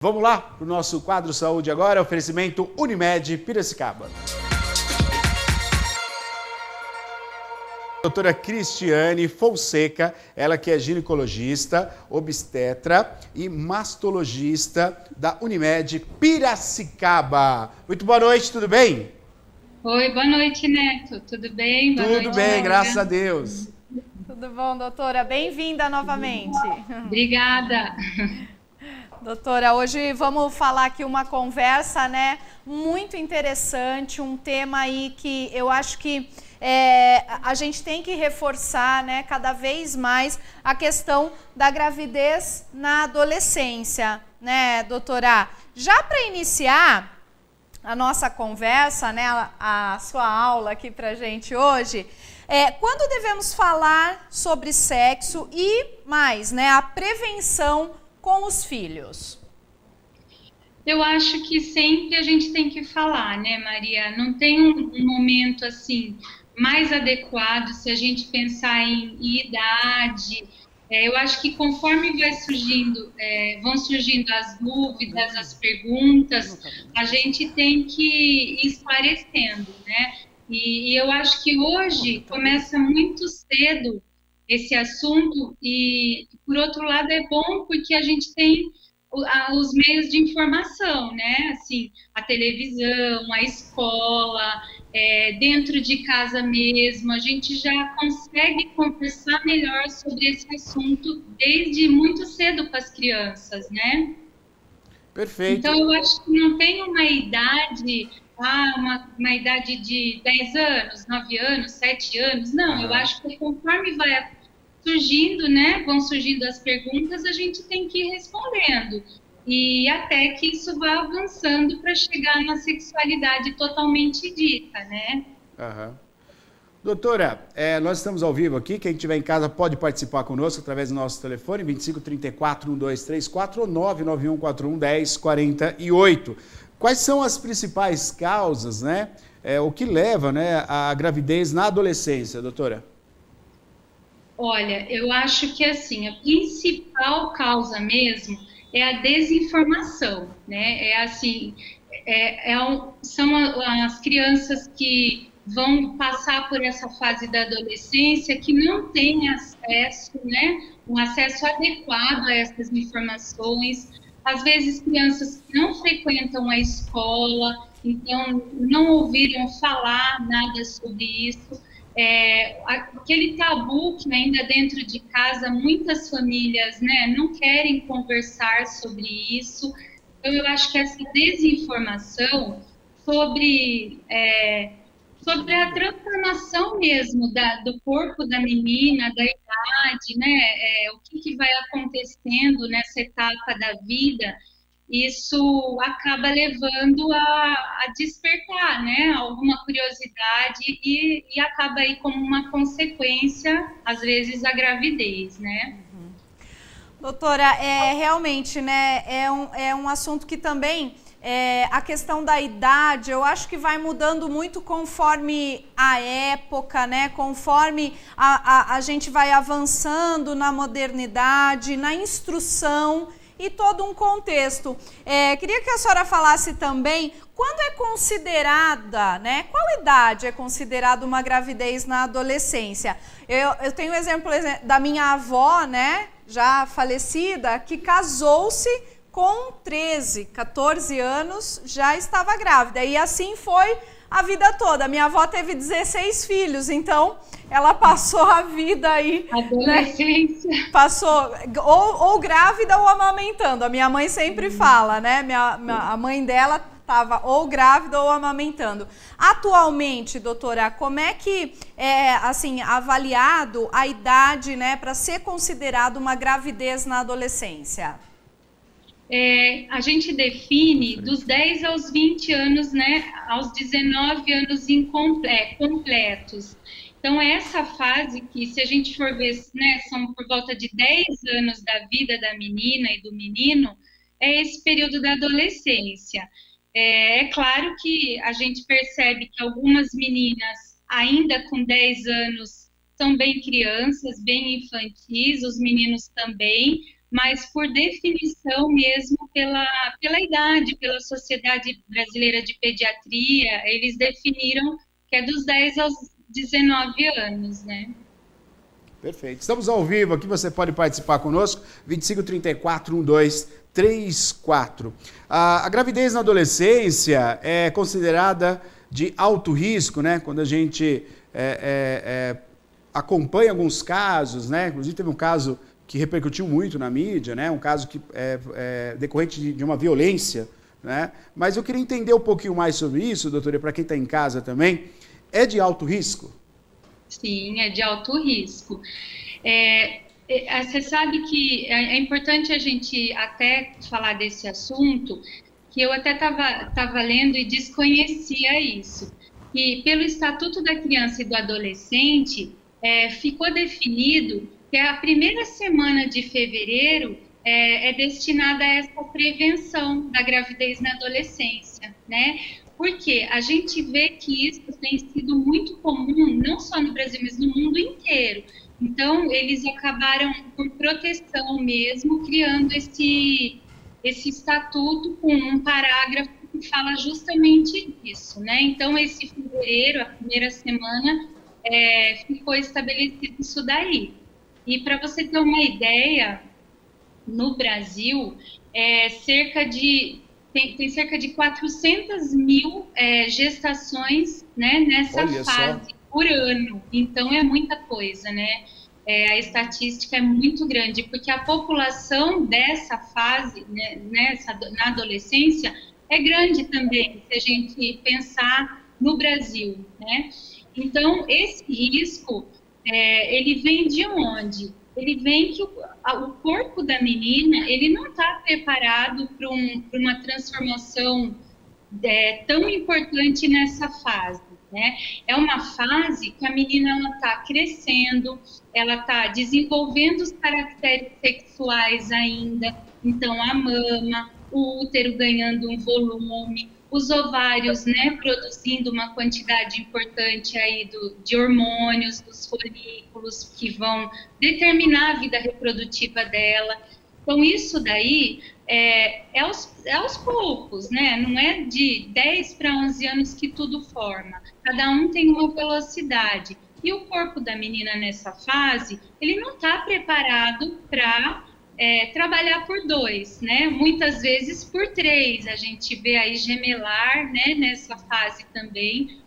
Vamos lá para o nosso quadro Saúde agora, oferecimento Unimed Piracicaba. Doutora Cristiane Fonseca, ela que é ginecologista, obstetra e mastologista da Unimed Piracicaba. Muito boa noite, tudo bem? Oi, boa noite, Neto. Tudo bem? Boa Tudo noite, bem, Laura. graças a Deus. Tudo bom, doutora? Bem-vinda novamente. Obrigada. Doutora, hoje vamos falar aqui uma conversa, né, muito interessante, um tema aí que eu acho que a gente tem que reforçar, né, cada vez mais a questão da gravidez na adolescência, né, doutora? Já para iniciar a nossa conversa, né, a sua aula aqui pra gente hoje, quando devemos falar sobre sexo e mais, né, a prevenção com os filhos? Eu acho que sempre a gente tem que falar, né, Maria? Não tem um momento assim mais adequado se a gente pensar em idade. Eu acho que conforme vão surgindo as dúvidas, as perguntas, a gente tem que ir esclarecendo, né? E eu acho que hoje começa muito cedo esse assunto e, por outro lado, é bom porque a gente tem os meios de informação, né? Assim, a televisão, a escola, dentro de casa mesmo, a gente já consegue conversar melhor sobre esse assunto desde muito cedo com as crianças, né? Perfeito. Então, eu acho que não tem uma idade, uma idade de 10 anos, 9 anos, 7 anos, não, eu acho que conforme vai surgindo, né, vão surgindo as perguntas, a gente tem que ir respondendo. E até que isso vá avançando para chegar na sexualidade totalmente dita, né? Doutora, nós estamos ao vivo aqui, quem estiver em casa pode participar conosco através do nosso telefone, 25 34 1234 ou 99141 1048. Quais são as principais causas, né, o que leva, né, à gravidez na adolescência, doutora? Olha, eu acho que assim, a principal causa mesmo é a desinformação, né? São as crianças que vão passar por essa fase da adolescência que não têm acesso, né? Um acesso adequado a essas informações. Às vezes, crianças que não frequentam a escola, então não ouviram falar nada sobre isso. Aquele tabu que ainda dentro de casa muitas famílias, né, não querem conversar sobre isso. Então, eu acho que essa desinformação sobre a transformação mesmo do corpo da menina, da idade, né, o que vai acontecendo nessa etapa da vida, isso acaba levando a despertar, né, alguma curiosidade e acaba aí como uma consequência, às vezes, a gravidez, né? Doutora, realmente, né, é um assunto que também, a questão da idade, eu acho que vai mudando muito conforme a época, né, conforme a gente vai avançando na modernidade, na instrução e todo um contexto. Queria que a senhora falasse também quando é considerada, né? Qual idade é considerada uma gravidez na adolescência? Eu tenho um exemplo da minha avó, né? Já falecida, que casou-se com 13, 14 anos, já estava grávida. E assim foi a vida toda. Minha avó teve 16 filhos, então ela passou a vida aí, adolescência, né? Passou ou grávida ou amamentando. A minha mãe sempre fala, né? A mãe dela estava ou grávida ou amamentando. Atualmente, doutora, como é que é assim avaliado a idade, né, para ser considerado uma gravidez na adolescência? A gente define dos 10 aos 20 anos, né, aos 19 anos completos. Então, essa fase que, se a gente for ver, né, são por volta de 10 anos da vida da menina e do menino, é esse período da adolescência. É claro que a gente percebe que algumas meninas, ainda com 10 anos, são bem crianças, bem infantis, os meninos também, mas por definição mesmo pela idade, pela Sociedade Brasileira de Pediatria, eles definiram que é dos 10 aos 19 anos, né? Perfeito. Estamos ao vivo aqui, você pode participar conosco, 2534-1234. A gravidez na adolescência é considerada de alto risco, né? Quando a gente acompanha alguns casos, né? Inclusive teve um caso que repercutiu muito na mídia, né? Um caso que decorrente de uma violência, né? Mas eu queria entender um pouquinho mais sobre isso, doutora, para quem está em casa também. É de alto risco? Sim, é de alto risco. Você sabe que é importante a gente até falar desse assunto, que eu até estava lendo e desconhecia isso. E pelo Estatuto da Criança e do Adolescente, ficou definido que a primeira semana de fevereiro é destinada a essa prevenção da gravidez na adolescência, né? Porque a gente vê que isso tem sido muito comum, não só no Brasil, mas no mundo inteiro. Então, eles acabaram, por proteção mesmo, criando esse estatuto com um parágrafo que fala justamente disso, né? Então, esse fevereiro, a primeira semana, ficou estabelecido isso daí. E para você ter uma ideia, no Brasil, tem cerca de 400 mil gestações, né, nessa fase por ano. Então, é muita coisa, né? A estatística é muito grande, porque a população dessa fase, né, na adolescência, é grande também, se a gente pensar no Brasil, né? Então, esse risco, ele vem de onde? Ele vem que o corpo da menina, ele não está preparado para uma transformação tão importante nessa fase, né? É uma fase que a menina está crescendo, ela está desenvolvendo os caracteres sexuais ainda, então a mama, o útero ganhando um volume, os ovários, né, produzindo uma quantidade importante aí de hormônios, dos folículos que vão determinar a vida reprodutiva dela. Então, isso daí é aos poucos, né? Não é de 10 para 11 anos que tudo forma. Cada um tem uma velocidade. E o corpo da menina nessa fase, ele não está preparado para trabalhar por 2, né? Muitas vezes por 3, a gente vê aí gemelar, né, nessa fase também.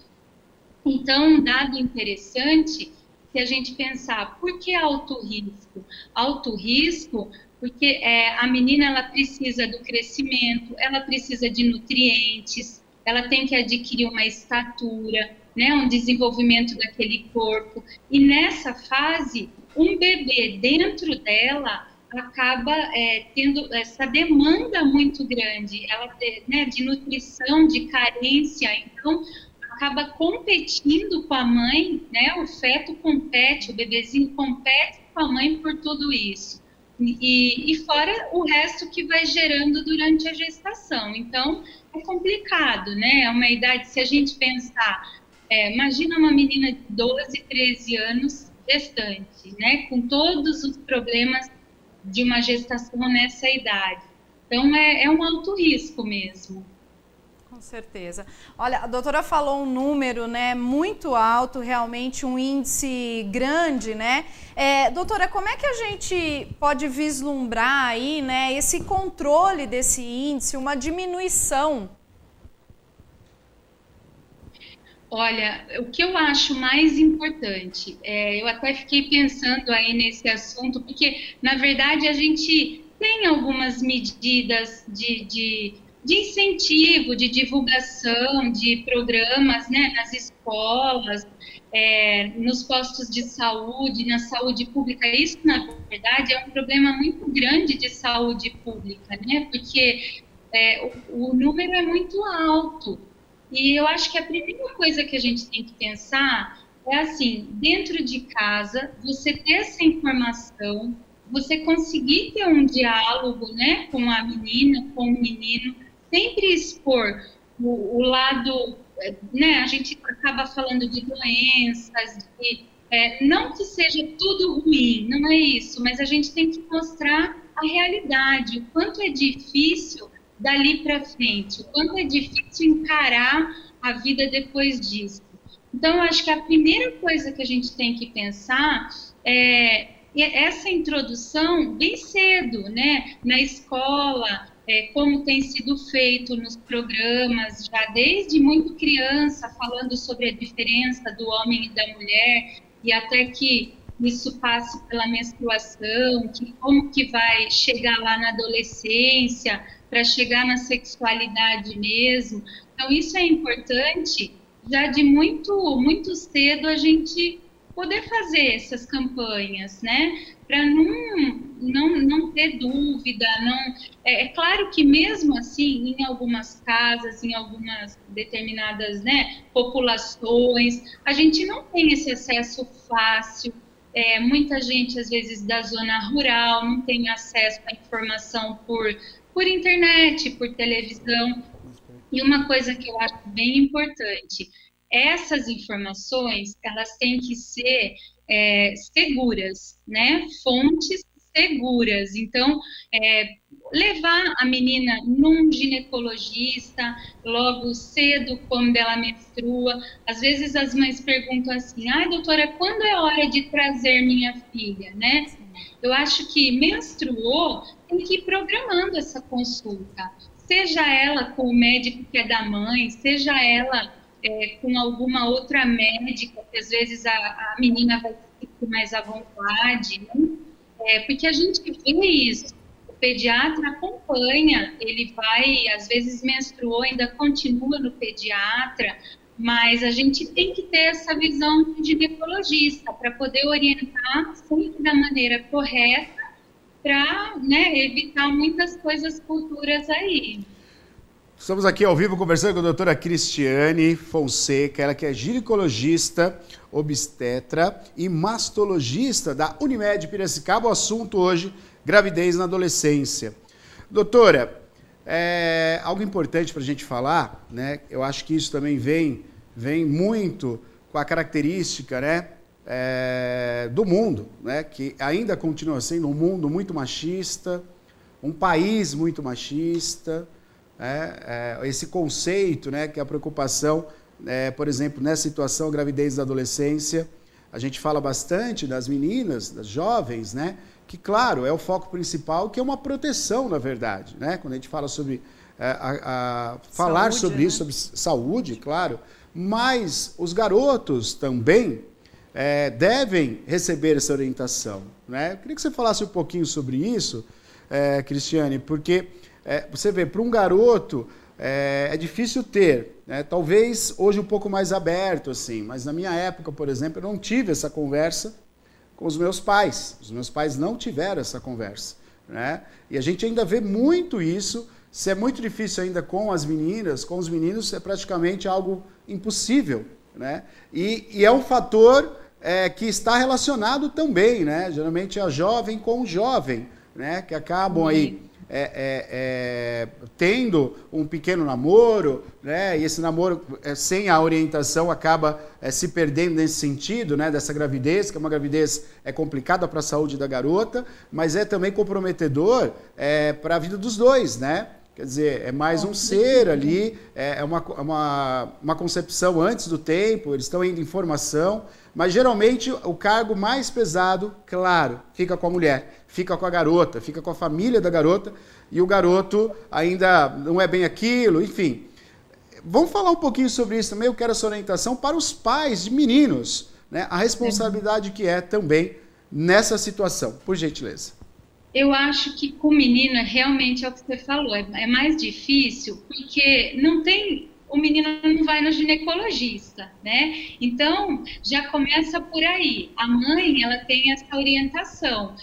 Então, um dado interessante, se a gente pensar, por que alto risco? Alto risco porque a menina, ela precisa do crescimento, ela precisa de nutrientes, ela tem que adquirir uma estatura, né, um desenvolvimento daquele corpo. E nessa fase, um bebê dentro dela acaba tendo essa demanda muito grande, né, de nutrição, de carência, então acaba competindo com a mãe, né, o feto compete, o bebezinho compete com a mãe por tudo isso, e fora o resto que vai gerando durante a gestação. Então é complicado, né, é uma idade, se a gente pensar, imagina uma menina de 12, 13 anos gestante, né, com todos os problemas de uma gestação nessa idade. Então, é um alto risco mesmo. Com certeza. Olha, a doutora falou um número, né, muito alto, realmente um índice grande, né? Doutora, como é que a gente pode vislumbrar aí, né, esse controle desse índice, uma diminuição? Olha, o que eu acho mais importante, eu até fiquei pensando aí nesse assunto, porque, na verdade, a gente tem algumas medidas de incentivo, de divulgação, de programas, né, nas escolas, nos postos de saúde, na saúde pública. Isso, na verdade, é um problema muito grande de saúde pública, né, porque o número é muito alto. E eu acho que a primeira coisa que a gente tem que pensar é assim, dentro de casa, você ter essa informação, você conseguir ter um diálogo, né, com a menina, com o menino, sempre expor o lado, né, a gente acaba falando de doenças, não que seja tudo ruim, não é isso, mas a gente tem que mostrar a realidade, o quanto é difícil dali para frente, o quanto é difícil encarar a vida depois disso. Então, eu acho que a primeira coisa que a gente tem que pensar é essa introdução bem cedo, né, na escola, como tem sido feito nos programas, já desde muito criança, falando sobre a diferença do homem e da mulher, e até que isso passe pela menstruação, como que vai chegar lá na adolescência, para chegar na sexualidade mesmo. Então, isso é importante, já de muito cedo a gente poder fazer essas campanhas, né? Para não ter dúvida, É claro que mesmo assim, em algumas casas, em algumas determinadas, né, populações, a gente não tem esse acesso fácil. Muita gente, às vezes, da zona rural, não tem acesso à informação por internet, por televisão. E uma coisa que eu acho bem importante, essas informações, elas têm que ser seguras, né? Fontes seguras. Então, levar a menina num ginecologista logo cedo, quando ela menstrua. Às vezes as mães perguntam assim, doutora, quando é hora de trazer minha filha, né? Eu acho que menstruou, tem que ir programando essa consulta. Seja ela com o médico que é da mãe, seja ela com alguma outra médica, que às vezes a menina vai ficar mais à vontade, né? Porque a gente vê isso, o pediatra acompanha, ele vai, às vezes menstruou, ainda continua no pediatra, mas a gente tem que ter essa visão de ginecologista, para poder orientar sempre da maneira correta, para, né, evitar muitas coisas futuras aí. Estamos aqui ao vivo conversando com a doutora Cristiane Fonseca, ela que é ginecologista, obstetra e mastologista da Unimed Piracicaba. O assunto hoje, gravidez na adolescência. Doutora, algo importante para a gente falar, né? Eu acho que isso também vem muito com a característica, né, do mundo, né, que ainda continua sendo um mundo muito machista, um país muito machista. Esse conceito, né, que é a preocupação, por exemplo, nessa situação, gravidez da adolescência, a gente fala bastante das meninas, das jovens, né, que, claro, é o foco principal, que é uma proteção, na verdade, né, quando a gente fala sobre, falar saúde, sobre, né, isso, sobre saúde, claro, mas os garotos também devem receber essa orientação, né. Eu queria que você falasse um pouquinho sobre isso, Cristiane, porque você vê, para um garoto é difícil ter, né? Talvez hoje um pouco mais aberto, assim, mas na minha época, por exemplo, eu não tive essa conversa com os meus pais. Os meus pais não tiveram essa conversa, né? E a gente ainda vê muito isso. Se é muito difícil ainda com as meninas, com os meninos é praticamente algo impossível, né? E é um fator que está relacionado também, né? Geralmente a jovem com o jovem, né? Que acabam aí tendo um pequeno namoro, né? E esse namoro sem a orientação acaba se perdendo nesse sentido, né? Dessa gravidez, que é uma gravidez complicada para a saúde da garota, mas é também comprometedor para a vida dos dois, né? Quer dizer, é mais um ser ali, é uma concepção antes do tempo, eles estão indo em formação, mas geralmente o cargo mais pesado, claro, fica com a mulher, fica com a garota, fica com a família da garota, e o garoto ainda não é bem aquilo, enfim. Vamos falar um pouquinho sobre isso também, eu quero essa orientação para os pais de meninos, né? A responsabilidade que é também nessa situação, por gentileza. Eu acho que com o menino realmente é o que você falou, é mais difícil, porque o menino não vai no ginecologista, né? Então, já começa por aí. A mãe, ela tem essa orientação,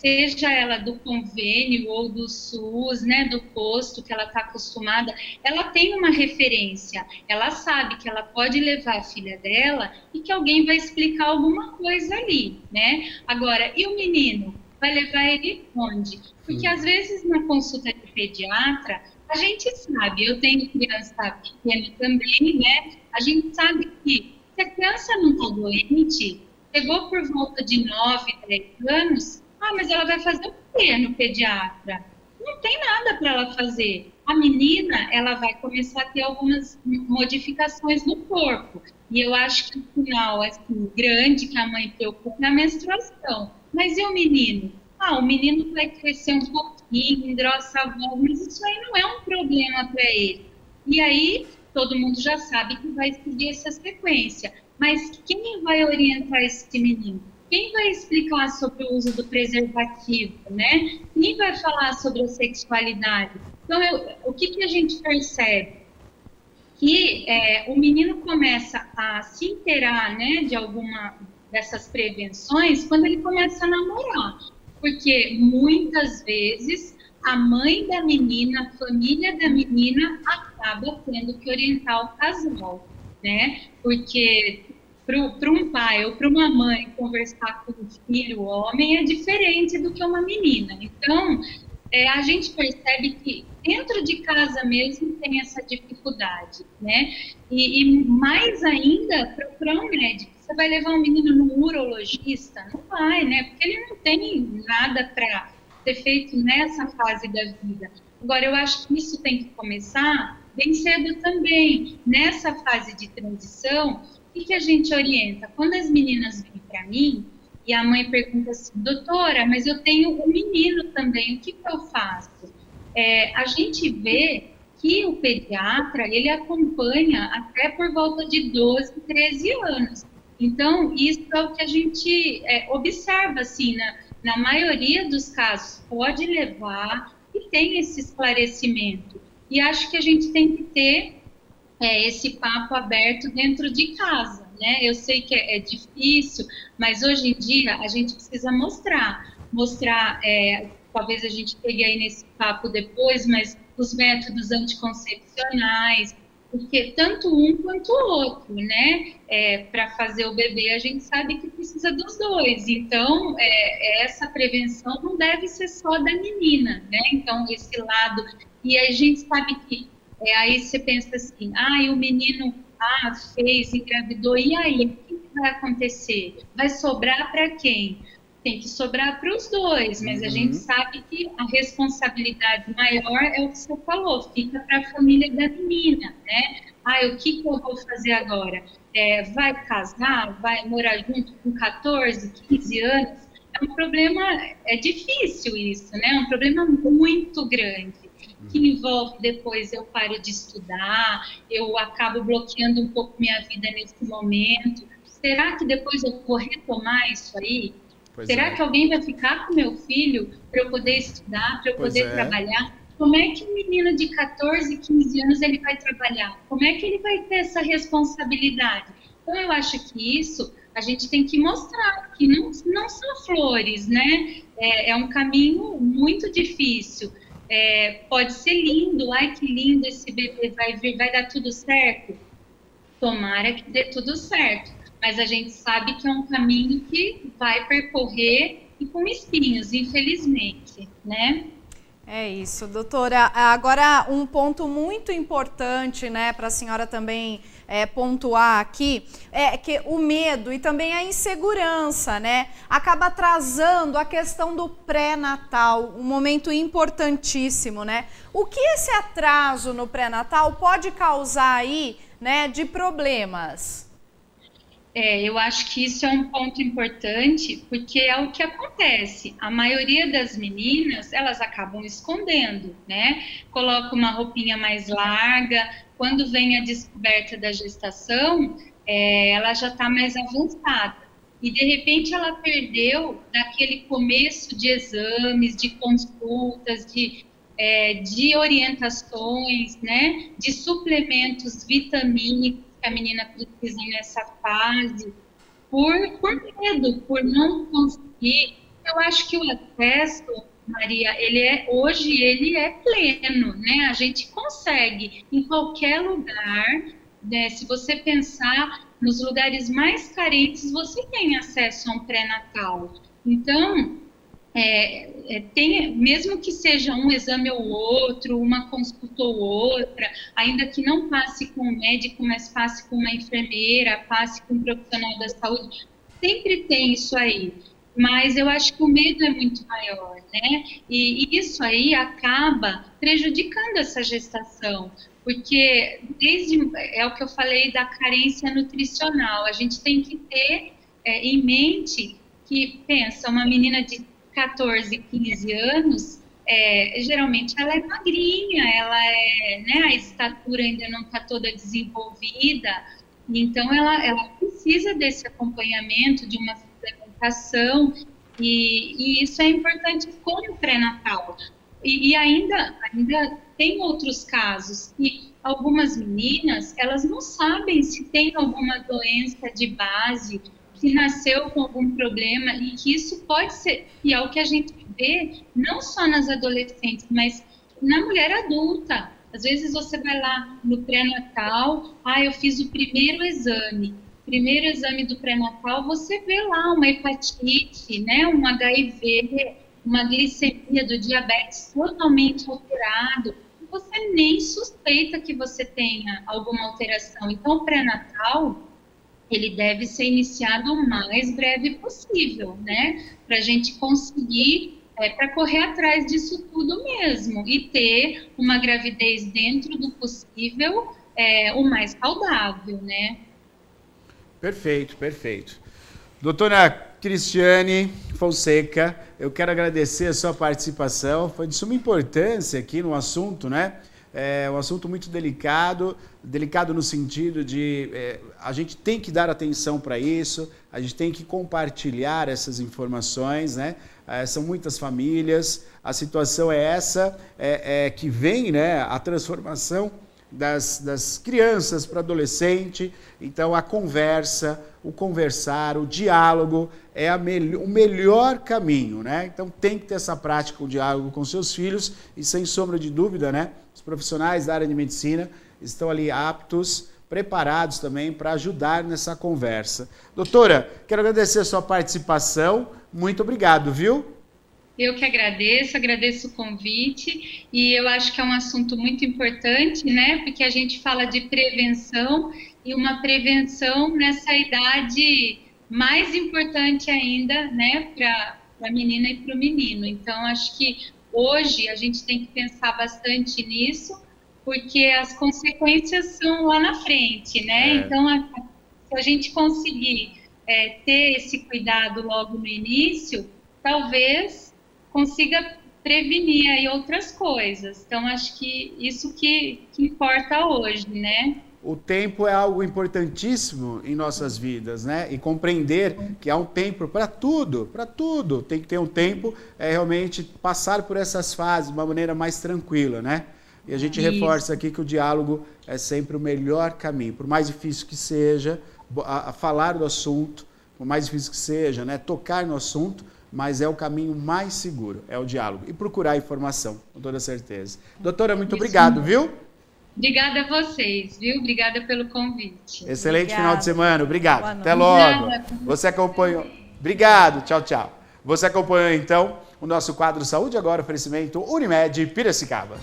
seja ela do convênio ou do SUS, né, do posto que ela está acostumada, ela tem uma referência, ela sabe que ela pode levar a filha dela e que alguém vai explicar alguma coisa ali, né? Agora, e o menino? Vai levar ele onde? Porque às vezes na consulta de pediatra, a gente sabe, eu tenho criança pequena também, né? A gente sabe que se a criança não está doente, chegou por volta de 9, 10 anos, Ah, mas ela vai fazer o quê no pediatra? Não tem nada para ela fazer. A menina, ela vai começar a ter algumas modificações no corpo. E eu acho que o sinal assim, grande que a mãe preocupa é a menstruação. Mas e o menino? Ah, o menino vai crescer um pouquinho, engrossa a voz, mas isso aí não é um problema para ele. E aí, todo mundo já sabe que vai seguir essa sequência. Mas quem vai orientar esse menino? Quem vai explicar sobre o uso do preservativo, né? Quem vai falar sobre a sexualidade? Então, o que a gente percebe? Que o menino começa a se inteirar, né, de alguma dessas prevenções quando ele começa a namorar. Porque muitas vezes a mãe da menina, a família da menina acaba tendo que orientar o casal, né? Porque para um pai ou para uma mãe conversar com um filho homem é diferente do que uma menina. Então, a gente percebe que dentro de casa mesmo tem essa dificuldade, né? E mais ainda, procurar um médico. Você vai levar um menino no urologista? Não vai, né? Porque ele não tem nada para ser feito nessa fase da vida. Agora, eu acho que isso tem que começar bem cedo também. Nessa fase de transição, o que a gente orienta? Quando as meninas vêm para mim e a mãe pergunta assim, doutora, mas eu tenho um menino também, o que eu faço? A gente vê que o pediatra, ele acompanha até por volta de 12, 13 anos. Então, isso é o que a gente observa, assim, na maioria dos casos, pode levar e tem esse esclarecimento. E acho que a gente tem que ter esse papo aberto dentro de casa, né? Eu sei que é difícil, mas hoje em dia a gente precisa mostrar, talvez a gente pegue aí nesse papo depois, mas os métodos anticoncepcionais, porque tanto um quanto o outro, né? Para fazer o bebê, a gente sabe que precisa dos dois. Então, essa prevenção não deve ser só da menina, né? Então, esse lado... E a gente sabe que... aí você pensa assim, o menino fez, engravidou, e aí? O que vai acontecer? Vai sobrar para quem? Tem que sobrar para os dois, mas a gente sabe que a responsabilidade maior é o que você falou, fica para a família da menina, né? O que eu vou fazer agora? Vai casar? Vai morar junto com 14, 15 anos? É um problema, é difícil isso, né? É um problema muito grande, que envolve depois eu paro de estudar, eu acabo bloqueando um pouco minha vida nesse momento. Será que depois eu vou retomar isso aí? Será que alguém vai ficar com meu filho para eu poder estudar, para eu poder trabalhar? Como é que um menino de 14, 15 anos ele vai trabalhar? Como é que ele vai ter essa responsabilidade? Então, eu acho que isso a gente tem que mostrar, que não são flores, né? É um caminho muito difícil. Pode ser lindo, ai que lindo esse bebê, vai dar tudo certo? Tomara que dê tudo certo. Mas a gente sabe que é um caminho que vai percorrer e com espinhos, infelizmente, né? É isso, doutora. Agora, um ponto muito importante, né, para a senhora também pontuar aqui, é que o medo e também a insegurança, né, acaba atrasando a questão do pré-natal, um momento importantíssimo, né? O que esse atraso no pré-natal pode causar aí, né, de problemas? Eu acho que isso é um ponto importante, porque é o que acontece. A maioria das meninas, elas acabam escondendo, né? Coloca uma roupinha mais larga. Quando vem a descoberta da gestação, ela já está mais avançada. E, de repente, ela perdeu daquele começo de exames, de consultas, de orientações, né? De suplementos vitamínicos que a menina precisa nessa fase, por medo, por não conseguir. Eu acho que o acesso, Maria, hoje ele é pleno, né? A gente consegue em qualquer lugar, né? Se você pensar nos lugares mais carentes, você tem acesso a um pré-natal. Então, mesmo que seja um exame ou outro, uma consulta ou outra, ainda que não passe com um médico, mas passe com uma enfermeira, passe com um profissional da saúde, sempre tem isso aí. mas eu acho que o medo é muito maior, né? E isso aí acaba prejudicando essa gestação, porque é o que eu falei da carência nutricional, a gente tem que ter em mente que, pensa, uma menina de 14, 15 anos, geralmente ela é magrinha, né, a estatura ainda não está toda desenvolvida, então ela precisa desse acompanhamento, de uma suplementação, e isso é importante como pré-natal. E ainda tem outros casos que algumas meninas, elas não sabem se tem alguma doença de base, se nasceu com algum problema, e que isso pode ser, e é o que a gente vê, não só nas adolescentes, mas na mulher adulta. Às vezes você vai lá no pré-natal, eu fiz o primeiro exame do pré-natal, você vê lá uma hepatite, né, um HIV, uma glicemia do diabetes totalmente alterado, e você nem suspeita que você tenha alguma alteração. Então, o pré-natal, ele deve ser iniciado o mais breve possível, né, para a gente conseguir, para correr atrás disso tudo mesmo, e ter uma gravidez dentro do possível, o mais saudável, né. Perfeito, perfeito. Doutora Cristiane Fonseca, eu quero agradecer a sua participação, foi de suma importância aqui no assunto, né? É um assunto muito delicado no sentido de a gente tem que dar atenção para isso, a gente tem que compartilhar essas informações, né? São muitas famílias, a situação é essa, que vem, né, a transformação das crianças para adolescente. Então a conversa, o conversar, o diálogo é o melhor caminho, né? Então tem que ter essa prática, o diálogo com seus filhos, e sem sombra de dúvida, né, os profissionais da área de medicina estão ali aptos, preparados também para ajudar nessa conversa. Doutora, quero agradecer a sua participação, muito obrigado, viu? Eu que agradeço o convite, e eu acho que é um assunto muito importante, né, porque a gente fala de prevenção, e uma prevenção nessa idade mais importante ainda, né, para a menina e para o menino. Então, acho que hoje a gente tem que pensar bastante nisso, porque as consequências são lá na frente, né? Então, se a gente conseguir ter esse cuidado logo no início, talvez consiga prevenir aí outras coisas. Então, acho que isso que importa hoje, né? O tempo é algo importantíssimo em nossas vidas, né? E compreender que há um tempo para tudo, tem que ter um tempo, realmente passar por essas fases de uma maneira mais tranquila, né? E a gente reforça aqui que o diálogo é sempre o melhor caminho, por mais difícil que seja, falar do assunto, por mais difícil que seja, né? Tocar no assunto, mas é o caminho mais seguro, é o diálogo. E procurar informação, com toda certeza. Doutora, muito obrigado, viu? Obrigada a vocês, viu? Obrigada pelo convite. Excelente final de semana, obrigado. Até logo. Você acompanhou. Obrigado, tchau, tchau. Você acompanhou, então, o nosso quadro Saúde Agora, oferecimento Unimed Piracicaba.